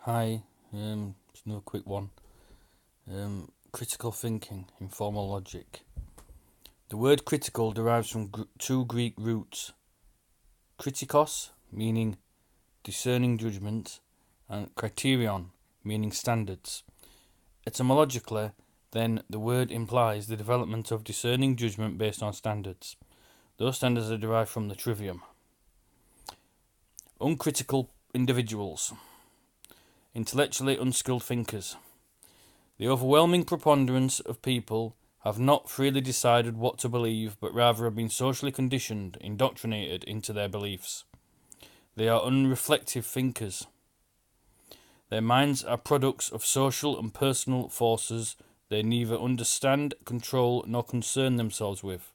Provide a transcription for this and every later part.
Hi, just another quick one. Critical thinking in formal logic. The word critical derives from two Greek roots: kritikos, meaning discerning judgment, and criterion, meaning standards. Etymologically, then, the word implies the development of discerning judgment based on standards. Those standards are derived from the Trivium. Uncritical individuals. Intellectually unskilled thinkers. The overwhelming preponderance of people have not freely decided what to believe, but rather have been socially conditioned, indoctrinated into their beliefs. They are unreflective thinkers. Their minds are products of social and personal forces they neither understand, control, nor concern themselves with.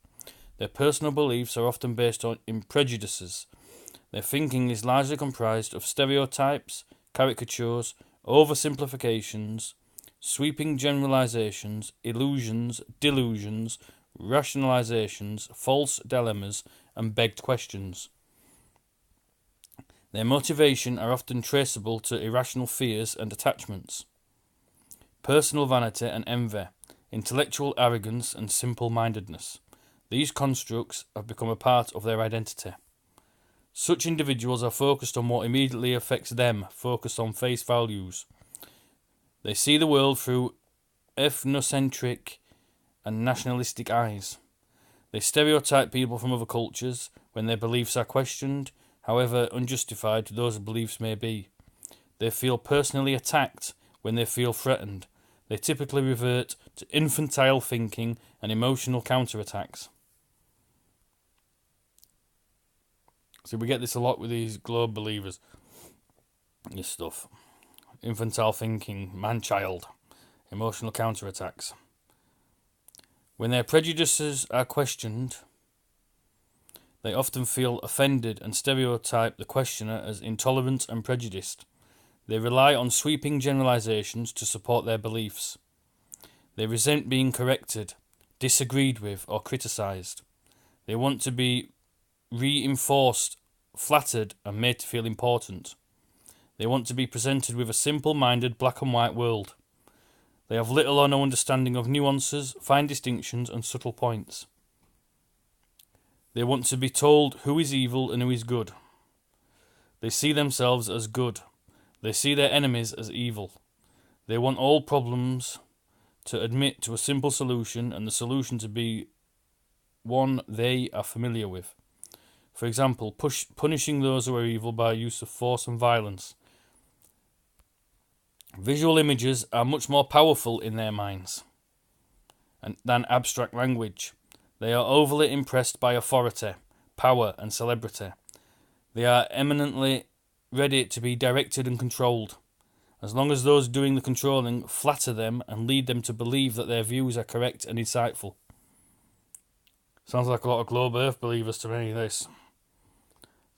Their personal beliefs are often based in prejudices. Their thinking is largely comprised of stereotypes, caricatures, oversimplifications, sweeping generalizations, illusions, delusions, rationalizations, false dilemmas, and begged questions. Their motivation are often traceable to irrational fears and attachments, personal vanity and envy, intellectual arrogance and simple-mindedness. These constructs have become a part of their identity. Such individuals are focused on what immediately affects them, focused on face values. They see the world through ethnocentric and nationalistic eyes. They stereotype people from other cultures when their beliefs are questioned, however unjustified those beliefs may be. They feel personally attacked when they feel threatened. They typically revert to infantile thinking and emotional counterattacks. So we get this a lot with these globe believers. This stuff. Infantile thinking, man-child, emotional counterattacks. When their prejudices are questioned, they often feel offended and stereotype the questioner as intolerant and prejudiced. They rely on sweeping generalizations to support their beliefs. They resent being corrected, disagreed with, or criticized. They want to be reinforced, flattered, and made to feel important. They want to be presented with a simple-minded black and white world. They have little or no understanding of nuances, fine distinctions, and subtle points. They want to be told who is evil and who is good. They see themselves as good. They see their enemies as evil. They want all problems to admit to a simple solution, and the solution to be one they are familiar with. For example, punishing those who are evil by use of force and violence. Visual images are much more powerful in their minds than abstract language. They are overly impressed by authority, power, and celebrity. They are eminently ready to be directed and controlled, as long as those doing the controlling flatter them and lead them to believe that their views are correct and insightful. Sounds like a lot of globe earth believers to me, this.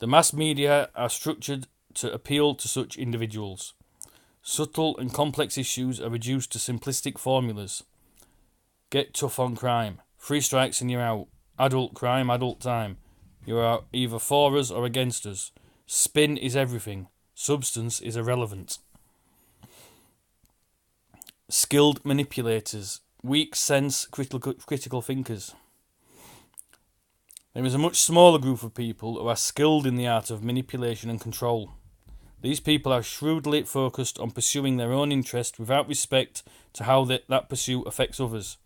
The mass media are structured to appeal to such individuals. Subtle and complex issues are reduced to simplistic formulas. Get tough on crime. 3 strikes and you're out. Adult crime, adult time. You are either for us or against us. Spin is everything. Substance is irrelevant. Skilled manipulators. Weak sense critical thinkers. There is a much smaller group of people who are skilled in the art of manipulation and control. These people are shrewdly focused on pursuing their own interest without respect to how that pursuit affects others.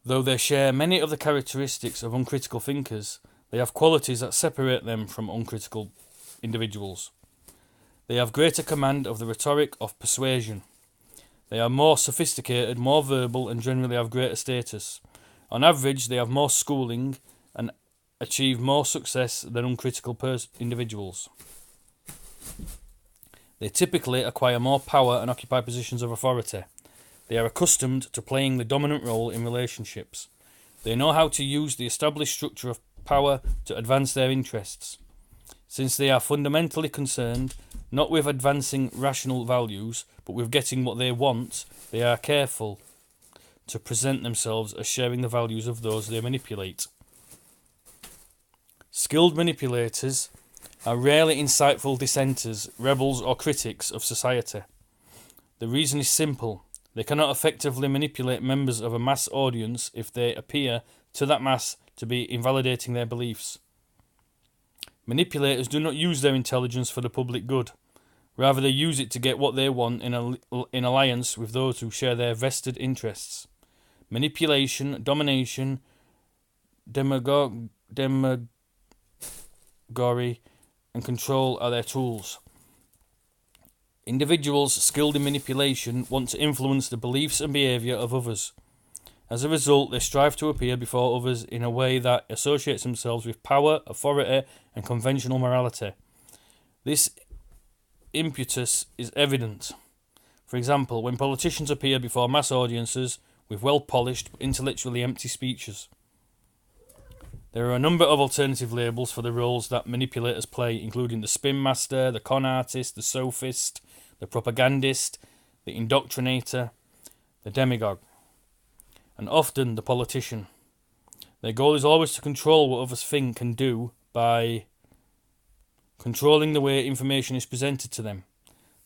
Though they share many of the characteristics of uncritical thinkers, they have qualities that separate them from uncritical individuals. They have greater command of the rhetoric of persuasion. They are more sophisticated, more verbal, and generally have greater status. On average, they have more schooling and achieve more success than uncritical individuals. They typically acquire more power and occupy positions of authority. They are accustomed to playing the dominant role in relationships. They know how to use the established structure of power to advance their interests. Since they are fundamentally concerned not with advancing rational values, but with getting what they want, they are careful to present themselves as sharing the values of those they manipulate. Skilled manipulators are rarely insightful dissenters, rebels, or critics of society. The reason is simple. They cannot effectively manipulate members of a mass audience if they appear to that mass to be invalidating their beliefs. Manipulators do not use their intelligence for the public good. Rather, they use it to get what they want in alliance with those who share their vested interests. Manipulation, domination, demagoguery, and control are their tools. Individuals skilled in manipulation want to influence the beliefs and behaviour of others. As a result, they strive to appear before others in a way that associates themselves with power, authority, and conventional morality. This impetus is evident. For example, when politicians appear before mass audiences with well-polished, intellectually empty speeches. There are a number of alternative labels for the roles that manipulators play, including the spin master, the con artist, the sophist, the propagandist, the indoctrinator, the demagogue, and often the politician. Their goal is always to control what others think and do by controlling the way information is presented to them.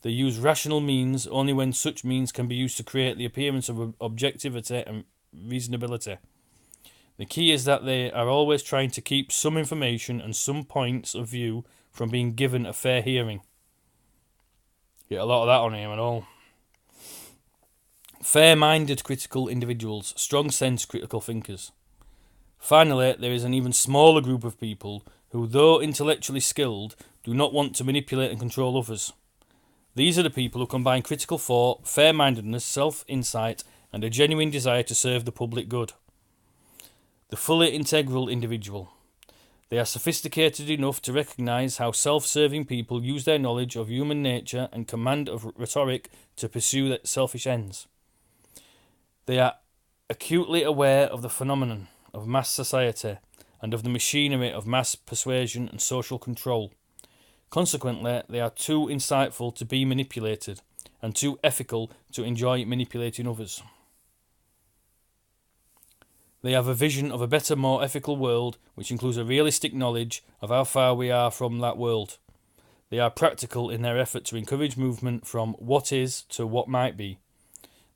They use rational means only when such means can be used to create the appearance of objectivity and reasonability. The key is that they are always trying to keep some information and some points of view from being given a fair hearing. Get a lot of that on here and all. Fair-minded critical individuals, strong-sense critical thinkers. Finally, there is an even smaller group of people who, though intellectually skilled, do not want to manipulate and control others. These are the people who combine critical thought, fair-mindedness, self-insight, and a genuine desire to serve the public good. The fully integral individual. They are sophisticated enough to recognise how self-serving people use their knowledge of human nature and command of rhetoric to pursue their selfish ends. They are acutely aware of the phenomenon of mass society and of the machinery of mass persuasion and social control. Consequently, they are too insightful to be manipulated and too ethical to enjoy manipulating others. They have a vision of a better, more ethical world, which includes a realistic knowledge of how far we are from that world. They are practical in their effort to encourage movement from what is to what might be.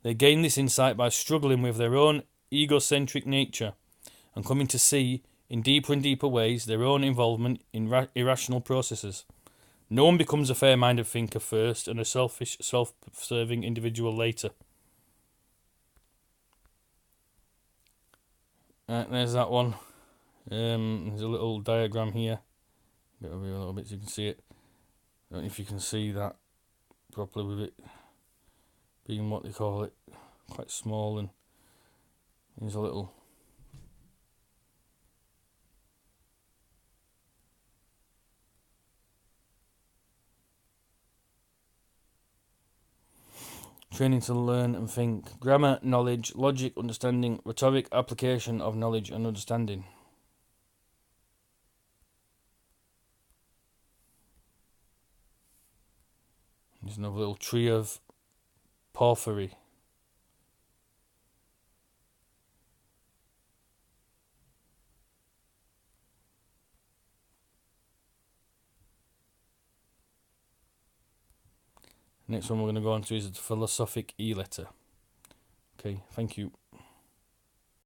They gain this insight by struggling with their own egocentric nature and coming to see, in deeper and deeper ways, their own involvement in irrational processes. No one becomes a fair-minded thinker first and a selfish, self-serving individual later. There's that one. There's a little diagram here. Get over here a little bit so you can see it. I don't know if you can see that properly with it being what they call it, quite small, and there's a little training to learn and think. Grammar, knowledge, logic, understanding, rhetoric, application of knowledge and understanding. There's another little tree of porphyry. Next one we're going to go on to is the philosophic E letter. Okay, thank you.